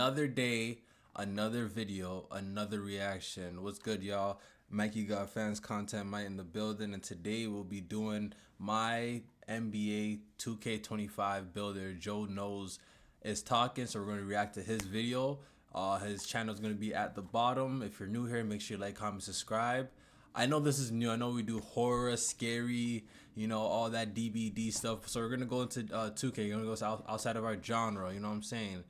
Another day, another video, another reaction. What's good, y'all? Mikey got fans content, Mike in the building, and today we'll be doing my NBA 2K25 builder. Joe Knows is talking, so we're going to react to his video. His channel is going to be at the bottom. If you're new here, make sure you like, comment, subscribe. I know this is new. I know we do horror, scary, you know, all that DBD stuff. So we're going to go into 2K. We're going to go outside of our genre, you know what I'm saying?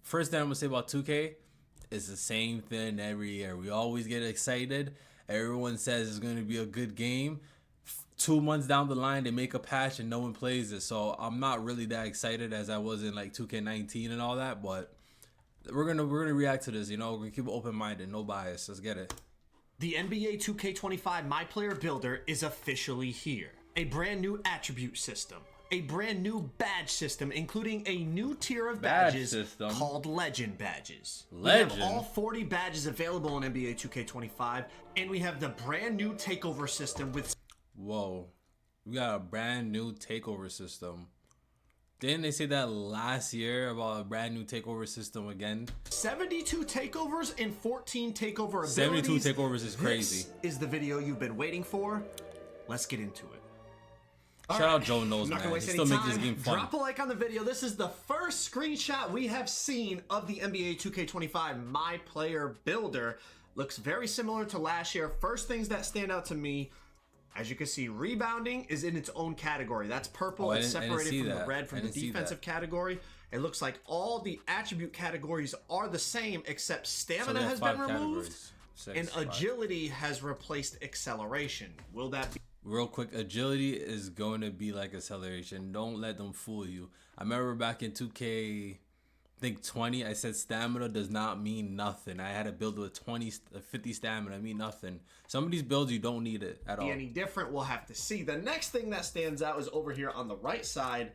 First thing I'm gonna say about 2K is the same thing every year. We always get excited. Everyone says it's gonna be a good game. 2 months down the line, they make a patch and no one plays it. So I'm not really that excited as I was in like 2K19 and all that. But we're gonna react to this. You know, we're gonna keep it open-minded, no bias. Let's get it. The NBA 2K25 MyPlayer Builder is officially here. A brand new attribute system. A brand new badge system, including a new tier of badges called Legend Badges. Legend? We have all 40 badges available in NBA 2K25, and we have the brand new takeover system with... Whoa. We got a brand new takeover system. Didn't they say that last year about a brand new takeover system again? 72 takeovers and 14 takeover abilities. 72 takeovers is crazy. This is the video you've been waiting for. Let's get into it. Shout out Joe Knows, man. He still makes this game fun. Drop a like on the video. This is the first screenshot we have seen of the NBA 2K25 MyPlayer Builder. Looks very similar to last year. First things that stand out to me, as you can see, rebounding is in its own category. That's purple. It's separated from the red from the defensive category. It looks like all the attribute categories are the same, except stamina has been removed and agility has replaced acceleration. Will that be... Real quick, agility is going to be like acceleration. Don't let them fool you. I remember back in 2K, I think 20, I said stamina does not mean nothing. I had a build with 50 stamina. I mean nothing. Some of these builds, you don't need it at all. Any different, we'll have to see. The next thing that stands out is over here on the right side.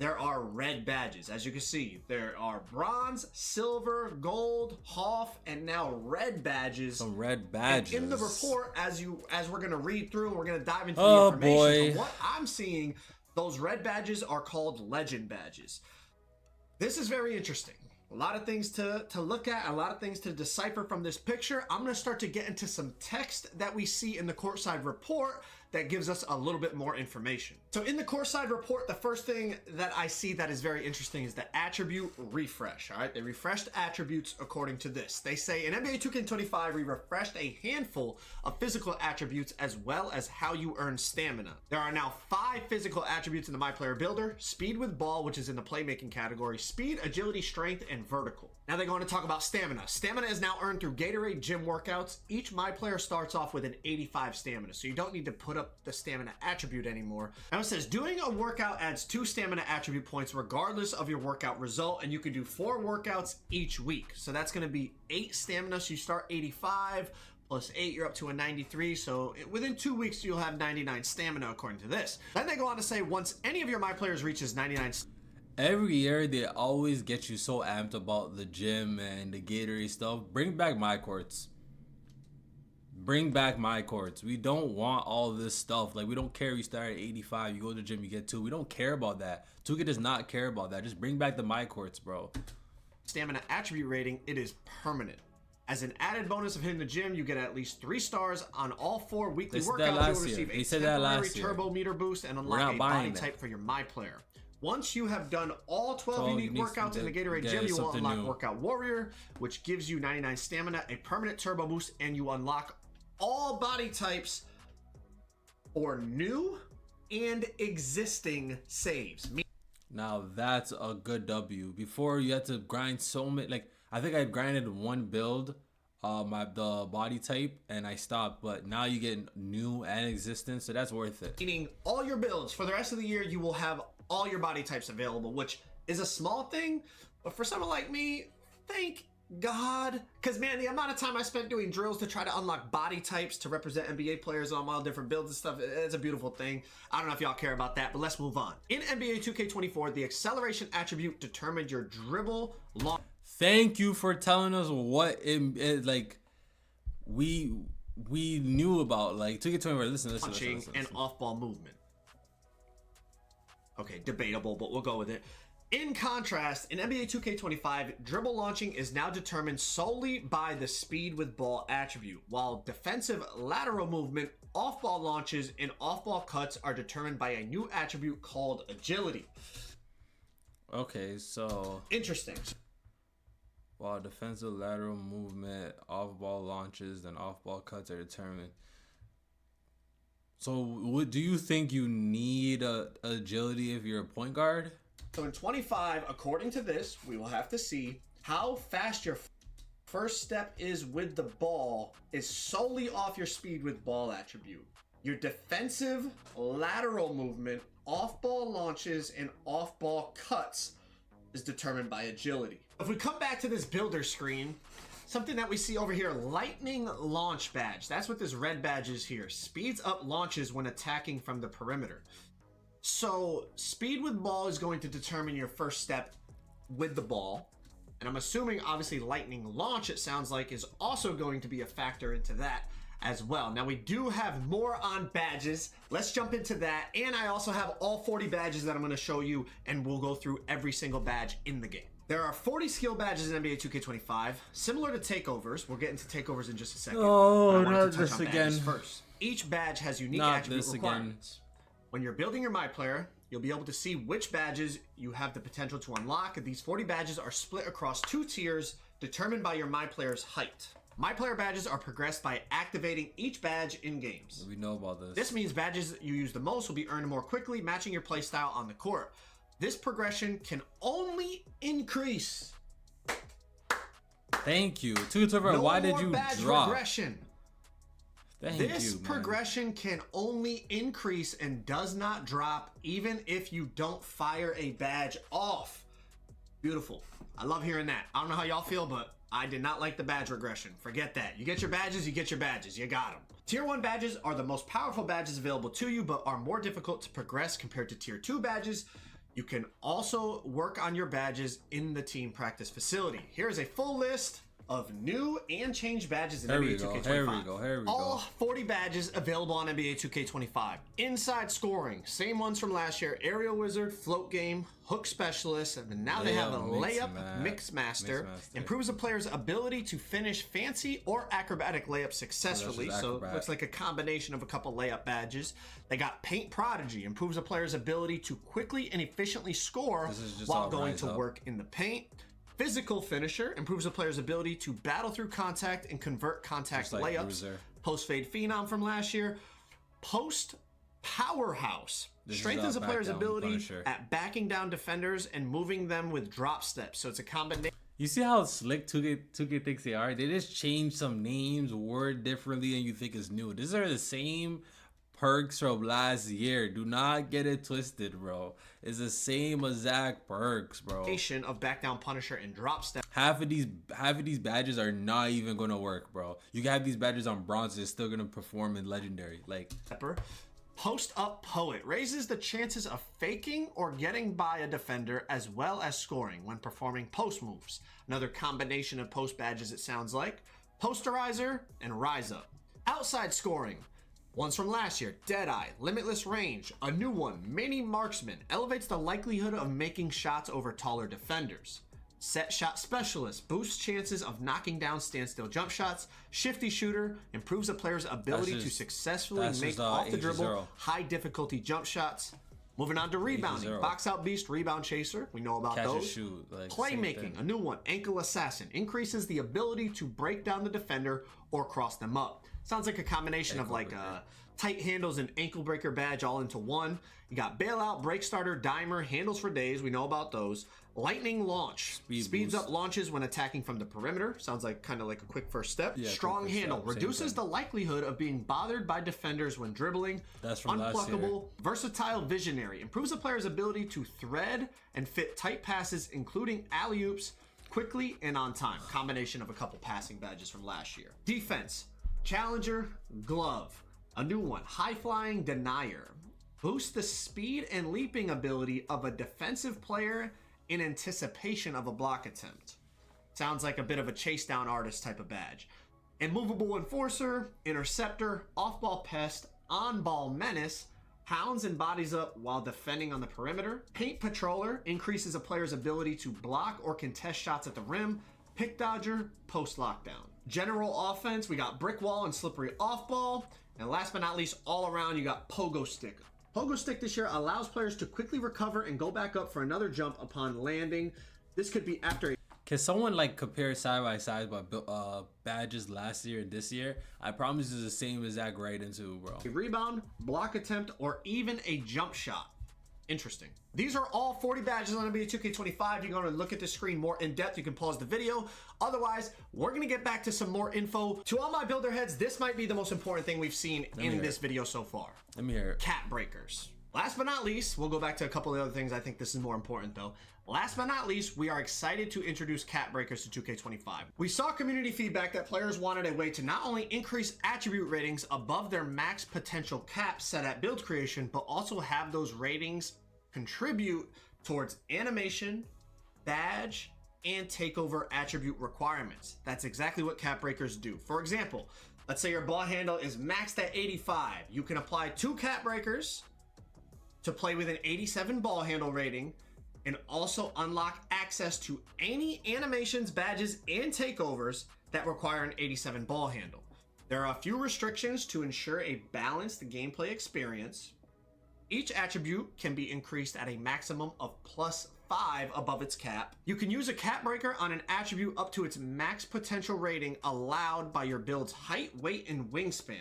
There are red badges. As you can see, there are bronze, silver, gold, Hoff, and now red badges. Some red badges. And in the report, as we're gonna read through, we're gonna dive into the information. From what I'm seeing, those red badges are called Legend Badges. This is very interesting. A lot of things to look at, a lot of things to decipher from this picture. I'm gonna start to get into some text that we see in the courtside report that gives us a little bit more information. So in the courtside report, the first thing that I see that is very interesting is the attribute refresh. All right, they refreshed attributes according to this. They say in NBA 2K25, we refreshed a handful of physical attributes as well as how you earn stamina. There are now 5 physical attributes in the MyPlayer Builder: speed with ball, which is in the playmaking category, speed, agility, strength, and vertical. Now they're going to talk about stamina. Stamina is now earned through Gatorade gym workouts. Each MyPlayer starts off with an 85 stamina, so you don't need to put up the stamina attribute anymore. Now it says doing a workout adds 2 stamina attribute points regardless of your workout result, and you can do 4 workouts each week. So that's going to be 8 stamina, so you start 85 plus 8, you're up to a 93. So within 2 weeks you'll have 99 stamina according to this. Then they go on to say once any of your MyPlayers reaches 99 every year they always get you so amped about the gym and the Gatorade stuff. Bring back my courts. Bring back my courts. We don't want all this stuff. Like, we don't care. You start at 85, you go to the gym, you get 2. We don't care about that. 2K does not care about that. Just bring back the my courts, bro. Stamina attribute rating, it is permanent. As an added bonus of hitting the gym, you get at least 3 stars on all 4 weekly workouts. You'll receive a temporary turbo meter boost and unlock a body type for your MyPlayer. Once you have done all 12 unique workouts in the Gatorade gym, you will unlock Workout Warrior, which gives you 99 stamina, a permanent turbo boost, and you unlock all body types for new and existing saves. Now that's a good W. Before you had to grind so many, like I think I grinded one build, the body type, and I stopped. But now you get new and existing, so that's worth it. Meaning all your builds for the rest of the year, you will have all your body types available, which is a small thing, but for someone like me, thank God. Because man, the amount of time I spent doing drills to try to unlock body types to represent NBA players on all different builds and stuff, it's a beautiful thing. I don't know if y'all care about that, but let's move on. In NBA 2K24, the acceleration attribute determined your dribble long. Thank you for telling us what it like we knew about. Like 2K24, listen. And off-ball movement. Okay, debatable, but we'll go with it. In contrast, in NBA 2K25, dribble launching is now determined solely by the speed with ball attribute, while defensive lateral movement, off-ball launches, and off-ball cuts are determined by a new attribute called agility. Okay, so interesting. While defensive lateral movement, off-ball launches, and off-ball cuts are determined. So, do you think you need agility if you're a point guard? So in 25, according to this, we will have to see how fast your first step is with the ball is solely off your speed with ball attribute. Your defensive lateral movement, off-ball launches, and off-ball cuts is determined by agility. If we come back to this builder screen, something that we see over here, lightning launch badge. That's what this red badge is here. Speeds up launches when attacking from the perimeter. So speed with ball is going to determine your first step with the ball. And I'm assuming obviously lightning launch, it sounds like, is also going to be a factor into that as well. Now we do have more on badges. Let's jump into that. And I also have all 40 badges that I'm going to show you, and we'll go through every single badge in the game. There are 40 skill badges in NBA 2K25, similar to takeovers. We'll get into takeovers in just a second. Oh, not this again. First, each badge has unique attribute requirements. When you're building your MyPlayer, you'll be able to see which badges you have the potential to unlock. These 40 badges are split across 2 tiers determined by your MyPlayer's height. MyPlayer badges are progressed by activating each badge in games. We know about this. This means badges you use the most will be earned more quickly, matching your playstyle on the court. This progression can only increase. Thank you. Why did you drop? Regression. This progression can only increase and does not drop even if you don't fire a badge off. Beautiful. I love hearing that. I don't know how y'all feel, but I did not like the badge regression. Forget that. You get your badges, you get your badges. You got them. Tier 1 badges are the most powerful badges available to you, but are more difficult to progress compared to Tier 2 badges. You can also work on your badges in the team practice facility. Here's a full list of new and changed badges in NBA 2K25. Here we go. All 40 badges available on NBA 2K25. Inside scoring, same ones from last year. Aerial wizard, float game, hook specialist, and now they have a layup mix master. Improves a player's ability to finish fancy or acrobatic layups successfully. So it looks like a combination of a couple layup badges. They got paint prodigy. Improves a player's ability to quickly and efficiently score while going to work in the paint. Physical finisher improves a player's ability to battle through contact and convert contact layups. Post fade phenom from last year. Post powerhouse strengthens a player's ability at backing down defenders and moving them with drop steps. So it's a combination. You see how slick 2K thinks they are? They just change some names, word differently, and you think it's new. These are the same perks from last year. Do not get it twisted, bro. It's the same exact perks, bro. Of back down punisher and drop step. Half of these badges are not even gonna work, bro. You can have these badges on bronze, it's still gonna perform in legendary. Like Post up poet raises the chances of faking or getting by a defender as well as scoring when performing post moves. Another combination of post badges, it sounds like. Posterizer and rise up. Outside scoring. Ones from last year, Deadeye, Limitless Range. A new one, Mini Marksman, elevates the likelihood of making shots over taller defenders. Set Shot Specialist, boosts chances of knocking down standstill jump shots. Shifty Shooter, improves a player's ability to successfully make off the dribble, high difficulty jump shots. Moving on to rebounding, Box Out Beast, Rebound Chaser, we know about those. Playmaking, a new one, Ankle Assassin, increases the ability to break down the defender or cross them up. Sounds like a combination of like tight handles and ankle breaker badge all into one. You got bailout, break starter, dimer, handles for days. We know about those. Lightning launch speeds up launches when attacking from the perimeter. Sounds like kind of like a quick first step. Yeah, strong handle reduces the likelihood of being bothered by defenders when dribbling. That's from Unpluckable. Versatile visionary improves a player's ability to thread and fit tight passes, including alley-oops, quickly and on time. Combination of a couple passing badges from last year. Defense. Challenger Glove, a new one, High Flying Denier, boosts the speed and leaping ability of a defensive player in anticipation of a block attempt. Sounds like a bit of a chase down artist type of badge. Immovable Enforcer, Interceptor, Off-Ball Pest, On-Ball Menace, Pounds and bodies up while defending on the perimeter. Paint Patroller increases a player's ability to block or contest shots at the rim. Pick Dodger, post lockdown. General offense, we got Brick Wall and Slippery Off Ball. And last but not least, all around, you got Pogo Stick. Pogo Stick this year allows players to quickly recover and go back up for another jump upon landing. This could be after a... Can someone like compare side by side by badges last year and this year? I promise it's the same exact right into, bro. A rebound, block attempt, or even a jump shot. Interesting. These are all 40 badges on NBA 2K25. You're going to look at the screen more in depth. You can pause the video. Otherwise, we're going to get back to some more info. To all my builder heads, this might be the most important thing we've seen in this video so far. Let me hear it. Cap breakers. Last but not least, we'll go back to a couple of other things. I think this is more important though. Last but not least, we are excited to introduce cap breakers to 2K25. We saw community feedback that players wanted a way to not only increase attribute ratings above their max potential cap set at build creation, but also have those ratings contribute towards animation, badge, and takeover attribute requirements. That's exactly what cap breakers do. For example, let's say your ball handle is maxed at 85. You can apply 2 cap breakers to play with an 87 ball handle rating and also unlock access to any animations, badges, and takeovers that require an 87 ball handle. There are a few restrictions to ensure a balanced gameplay experience. Each attribute can be increased at a maximum of +5 above its cap. You can use a cap breaker on an attribute up to its max potential rating allowed by your build's height, weight, and wingspan,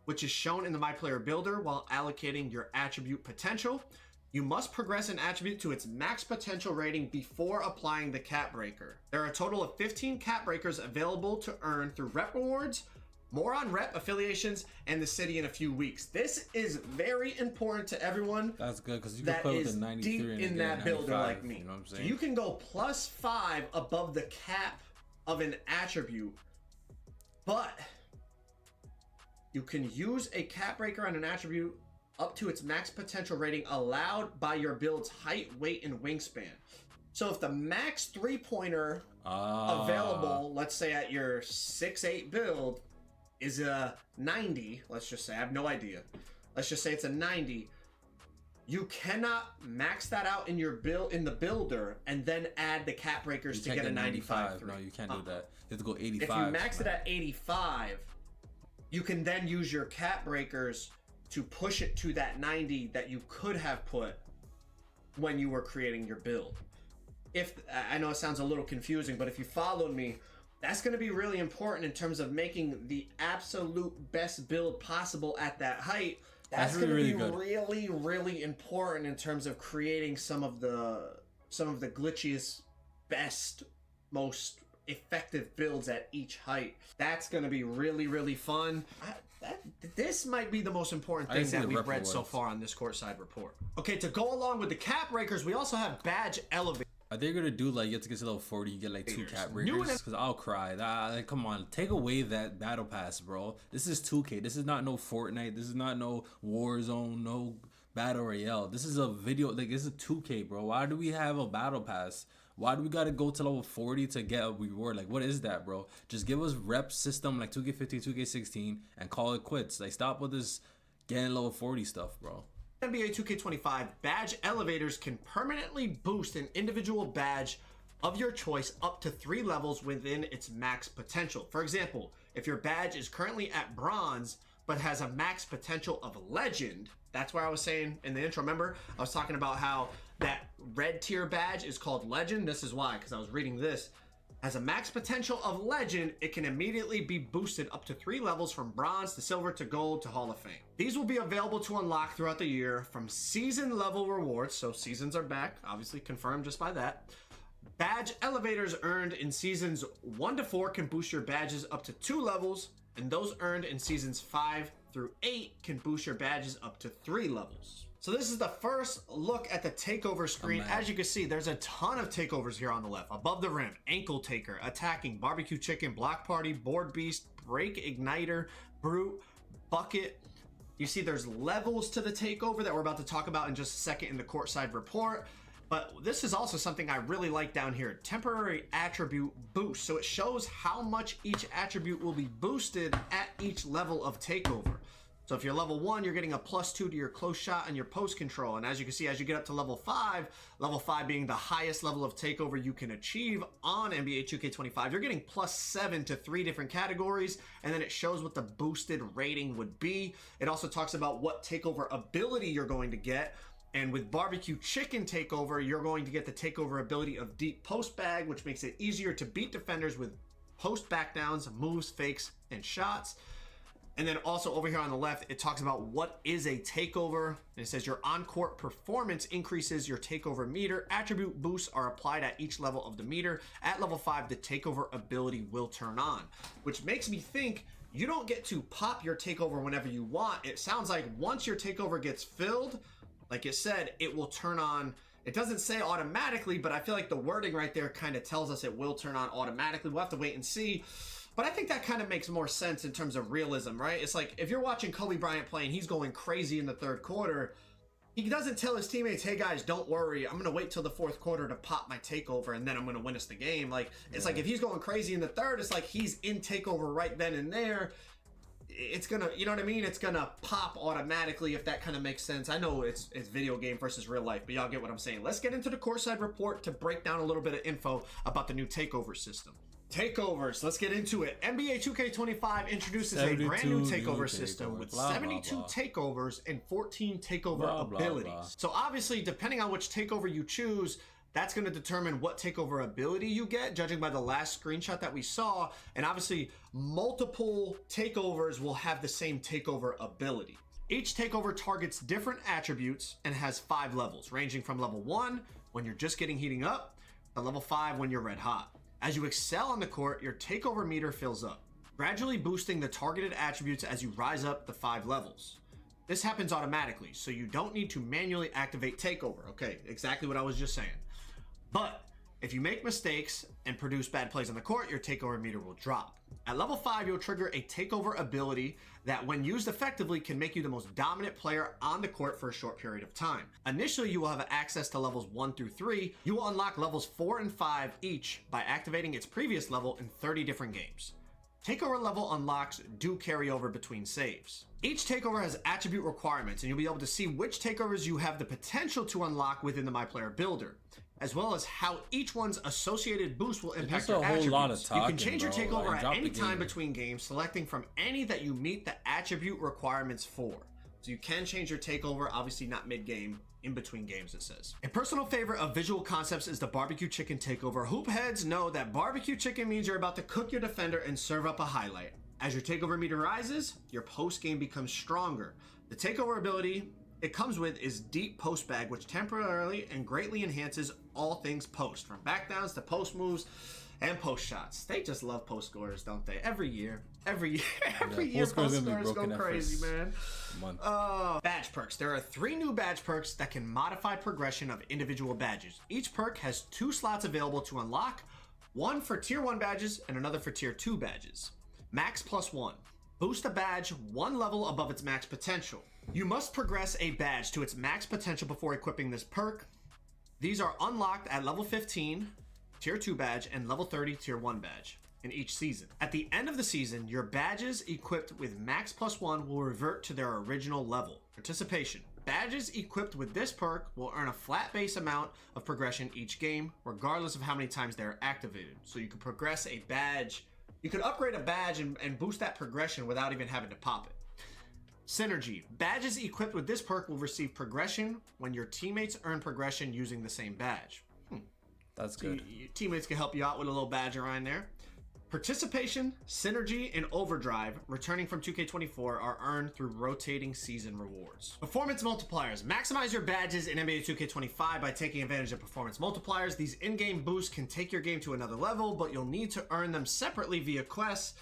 which is shown in the MyPlayer builder while allocating your attribute potential. You must progress an attribute to its max potential rating before applying the cap breaker. There are a total of 15 cap breakers available to earn through rep rewards, more on rep affiliations, and the city in a few weeks. This is very important to everyone. That's good because you can play with a 93 deep and in that builder like me. You know what I'm saying? So you can go +5 above the cap of an attribute, but you can use a cap breaker on an attribute up to its max potential rating allowed by your build's height, weight, and wingspan. So if the max three-pointer available, let's say at your 6'8 build, is a 90, let's just say, I have no idea. Let's just say it's a 90. You cannot max that out in your build in the builder and then add the cap breakers to get a 95. No, you can't do that. You have to go 85. If you max it at 85, you can then use your cap breakers to push it to that 90 that you could have put when you were creating your build. If I know it sounds a little confusing, but if you followed me, that's going to be really important in terms of making the absolute best build possible at that height. That's going to be really, really important in terms of creating some of the glitchiest, best, most effective builds at each height. That's going to be really, really fun. This might be the most important thing that we've read so far on this courtside report. Okay, to go along with the cap breakers, we also have badge elevators. Are they gonna do like you have to get to level 40, you get like 2 cap breakers? Because I'll cry. Like, come on, take away that battle pass, bro. This is 2K. This is not no Fortnite. This is not no Warzone. No battle royale. This is a video. Like, this is 2K, bro. Why do we have a battle pass? Why do we gotta go to level 40 to get a reward? Like, what is that, bro? Just give us rep system like 2K15, 2K16, and call it quits. Like, stop with this getting level 40 stuff, bro. NBA 2K25 badge elevators can permanently boost an individual badge of your choice up to 3 levels within its max potential. For example, if your badge is currently at bronze but has a max potential of legend, that's where I was saying in the intro, remember I was talking about how that red tier badge is called legend. This is why, because I was reading this. Has a max potential of legend, it can immediately be boosted up to 3 levels from bronze to silver to gold to Hall of Fame. These will be available to unlock throughout the year from season level rewards. So seasons are back, obviously confirmed just by that. Badge elevators earned in seasons 1 to 4 can boost your badges up to 2 levels, and those earned in seasons 5 through 8 can boost your badges up to 3 levels. So this is the first look at the takeover screen. As you can see, there's a ton of takeovers here on the left. Above the rim, ankle taker, attacking, barbecue chicken, block party, board beast, break igniter, brute, bucket. You see there's levels to the takeover that we're about to talk about in just a second in the courtside report. But this is also something I really like down here, temporary attribute boost. So it shows how much each attribute will be boosted at each level of takeover. So if you're level 1, you're getting a +2 to your close shot and your post control. And as you can see, as you get up to level 5 being the highest level of takeover you can achieve on NBA 2K25, you're getting +7 to 3 different categories. And then it shows what the boosted rating would be. It also talks about what takeover ability you're going to get. And with barbecue chicken takeover, you're going to get the takeover ability of deep post bag, which makes it easier to beat defenders with post backdowns, moves, fakes, and shots. And then also over here on the left, it talks about what is a takeover. And it says your on-court performance increases your takeover meter. Attribute boosts are applied at each level of the meter. At level 5, the takeover ability will turn on, which makes me think you don't get to pop your takeover whenever you want. It sounds like once your takeover gets filled, like it said, it will turn on. It doesn't say automatically, but I feel like the wording right there kind of tells us it will turn on automatically. We'll have to wait and see. But I think that kind of makes more sense in terms of realism, right? It's like if you're watching Kobe Bryant play and he's going crazy in the third quarter, he doesn't tell his teammates, hey guys, don't worry, I'm going to wait till the fourth quarter to pop my takeover and then I'm going to win us the game. Like, it's like if he's going crazy in the third, it's like he's in takeover right then and there. It's gonna, you know what I mean? It's gonna pop automatically, if that kind of makes sense. I know it's video game versus real life, but y'all get what I'm saying. Let's get into the courtside report to break down a little bit of info about the new takeover system. Takeovers, let's get into it. NBA 2K25 introduces a brand new takeover system with 72 takeovers and 14 takeover abilities. So obviously, depending on which takeover you choose, that's going to determine what takeover ability you get, judging by the last screenshot that we saw. And obviously, multiple takeovers will have the same takeover ability. Each takeover targets different attributes and has 5 levels, ranging from level 1, when you're just heating up, to level 5 when you're red hot. As you excel on the court, your takeover meter fills up, gradually boosting the targeted attributes as you rise up the 5 levels. This happens automatically, so you don't need to manually activate takeover. Okay, exactly what I was just saying. But if you make mistakes and produce bad plays on the court, your takeover meter will drop. At level 5, you'll trigger a takeover ability that, when used effectively, can make you the most dominant player on the court for a short period of time. Initially, you will have access to levels 1 through 3. You will unlock levels 4 and 5 each by activating its previous level in 30 different games. Takeover level unlocks do carry over between saves. Each takeover has attribute requirements, and you'll be able to see which takeovers you have the potential to unlock within the MyPlayer builder, as well as how each one's associated boost will impact your attributes. You can change your takeover at any time between games, selecting from any that you meet the attribute requirements for. So you can change your takeover, obviously not mid-game, in between games, it says. A personal favorite of visual concepts is the barbecue chicken takeover. Hoop heads know that barbecue chicken means you're about to cook your defender and serve up a highlight. As your takeover meter rises, your post game becomes stronger. The takeover ability it comes with is deep post bag, which temporarily and greatly enhances all things post, from backdowns to post moves and post shots. They just love post scorers, don't they? Every year post scorers go crazy, man. Badge perks. There are 3 new badge perks that can modify progression of individual badges. Each perk has 2 slots available to unlock, one for tier 1 badges and another for tier 2 badges. Max +1. Boost a badge 1 level above its max potential. You must progress a badge to its max potential before equipping this perk. These are unlocked at level 15, tier 2 badge, and level 30, tier 1 badge in each season. At the end of the season, your badges equipped with max +1 will revert to their original level. Participation. Badges equipped with this perk will earn a flat base amount of progression each game, regardless of how many times they're activated. So you can progress a badge. You could upgrade a badge and boost that progression without even having to pop it. Synergy. Badges equipped with this perk will receive progression when your teammates earn progression using the same badge. That's good. Your teammates can help you out with a little badge around there. Participation, synergy, and overdrive returning from 2K24 are earned through rotating season rewards. Performance multipliers. Maximize your badges in NBA 2K25 by taking advantage of performance multipliers. These in-game boosts can take your game to another level, but you'll need to earn them separately via quests.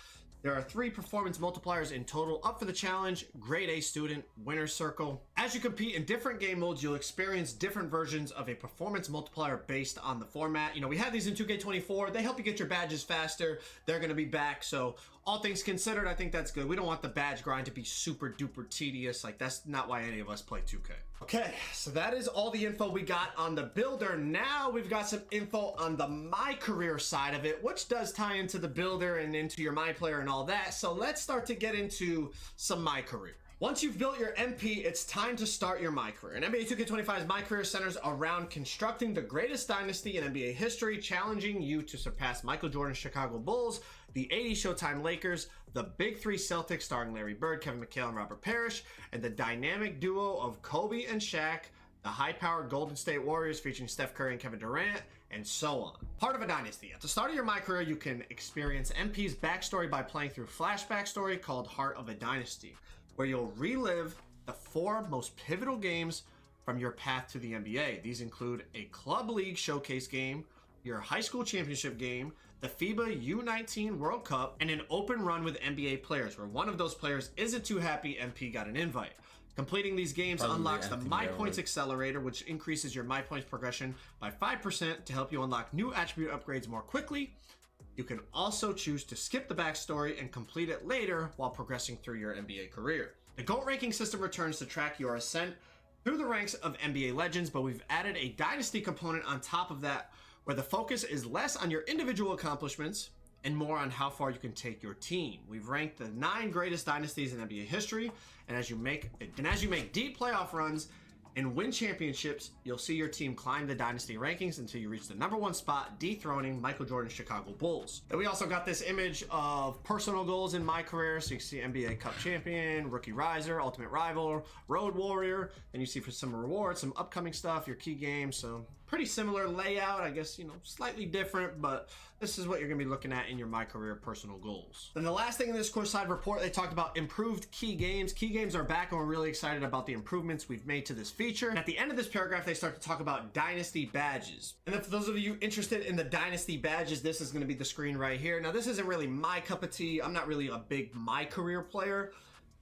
There are 3 performance multipliers in total up for the challenge: Grade A Student, Winner's Circle. As you compete in different game modes, you'll experience different versions of a performance multiplier based on the format. You know, we have these in 2K24. They help you get your badges faster. They're going to be back. So all things considered, I think that's good. We don't want the badge grind to be super duper tedious. Like, that's not why any of us play 2K. Okay, so that is all the info we got on the builder. Now we've got some info on the My Career side of it, which does tie into the builder and into your My Player and all that. So let's start to get into some My Career. Once you've built your MP, it's time to start your My Career. And NBA 2K25's My Career centers around constructing the greatest dynasty in NBA history, challenging you to surpass Michael Jordan's Chicago Bulls, the 80 Showtime Lakers, the Big Three Celtics starring Larry Bird, Kevin McHale, and Robert Parrish, and the dynamic duo of Kobe and Shaq, the high-powered Golden State Warriors featuring Steph Curry and Kevin Durant, and so on. Part of a dynasty. At the start of your My Career, you can experience MP's backstory by playing through Flashback Story called Heart of a Dynasty, where you'll relive the 4 most pivotal games from your path to the NBA. These include a Club League Showcase game, your high school championship game, the FIBA U19 World Cup, and an open run with NBA players, where one of those players isn't too happy MP got an invite. Completing these games unlocks the My Points Accelerator, which increases your My Points progression by 5% to help you unlock new attribute upgrades more quickly. You can also choose to skip the backstory and complete it later while progressing through your NBA career. The GOAT ranking system returns to track your ascent through the ranks of NBA legends, but we've added a dynasty component on top of that, where the focus is less on your individual accomplishments and more on how far you can take your team. We've ranked the 9 greatest dynasties in NBA history, and as you make deep playoff runs and win championships, you'll see your team climb the dynasty rankings until you reach the #1 spot, dethroning Michael Jordan's Chicago Bulls. Then we also got this image of personal goals in My Career. So you see NBA Cup champion, rookie riser, ultimate rival, road warrior. Then you see for some rewards, some upcoming stuff, your key games. So pretty similar layout, I guess, slightly different, but this is what you're gonna be looking at in your My Career personal goals. Then the last thing in this courtside report, they talked about improved key games. Key games are back, and we're really excited about the improvements we've made to this feature. And at the end of this paragraph, they start to talk about dynasty badges. And then for those of you interested in the dynasty badges, this is gonna be the screen right here. Now, this isn't really my cup of tea. I'm not really a big My Career player.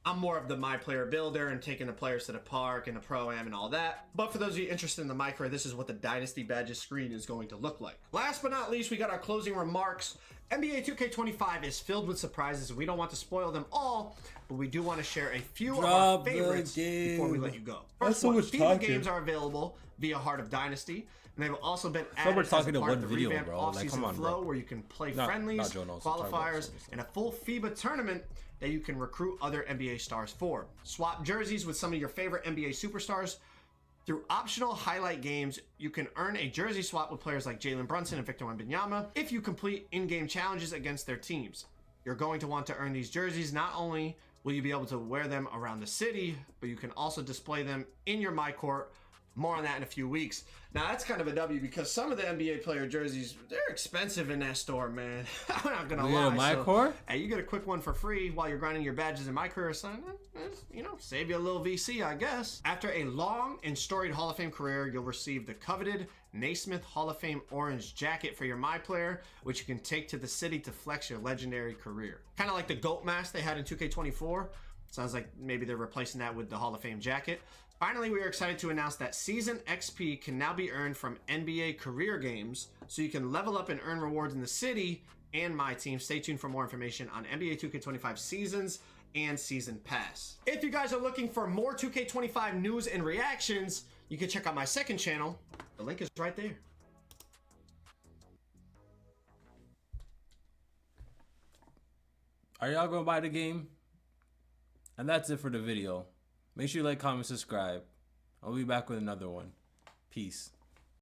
I'm more of the My Player builder and taking the players to the park and the Pro-Am and all that. But for those of you interested in the My Career, this is what the Dynasty Badges screen is going to look like. Last but not least, we got our closing remarks. NBA 2K25 is filled with surprises. We don't want to spoil them all, but we do want to share a few of our favorites before we let you go. First one, FIBA games are available via Heart of Dynasty, and they've also been added as part of the revamped off-season flow, where you can play friendlies, qualifiers, and a full FIBA tournament that you can recruit other NBA stars for. Swap jerseys with some of your favorite NBA superstars. Through optional highlight games, you can earn a jersey swap with players like Jalen Brunson and Victor Wembanyama if you complete in-game challenges against their teams. You're going to want to earn these jerseys. Not only will you be able to wear them around the city, but you can also display them in your My Court. More on that in a few weeks. Now, that's kind of a W because some of the NBA player jerseys, they're expensive in that store, man. I'm not going to lie. My Court? Hey, you get a quick one for free while you're grinding your badges in My Career, son. Save you a little VC, I guess. After a long and storied Hall of Fame career, you'll receive the coveted Naismith Hall of Fame orange jacket for your My Player, which you can take to the city to flex your legendary career. Kind of like the GOAT mask they had in 2K24. Sounds like maybe they're replacing that with the Hall of Fame jacket. Finally, we are excited to announce that Season XP can now be earned from NBA career games, so you can level up and earn rewards in the city and my team. Stay tuned for more information on NBA 2K25 Seasons and Season Pass. If you guys are looking for more 2K25 news and reactions, you can check out my second channel. The link is right there. Are y'all gonna buy the game? And that's it for the video. Make sure you like, comment, subscribe. I'll be back with another one. Peace.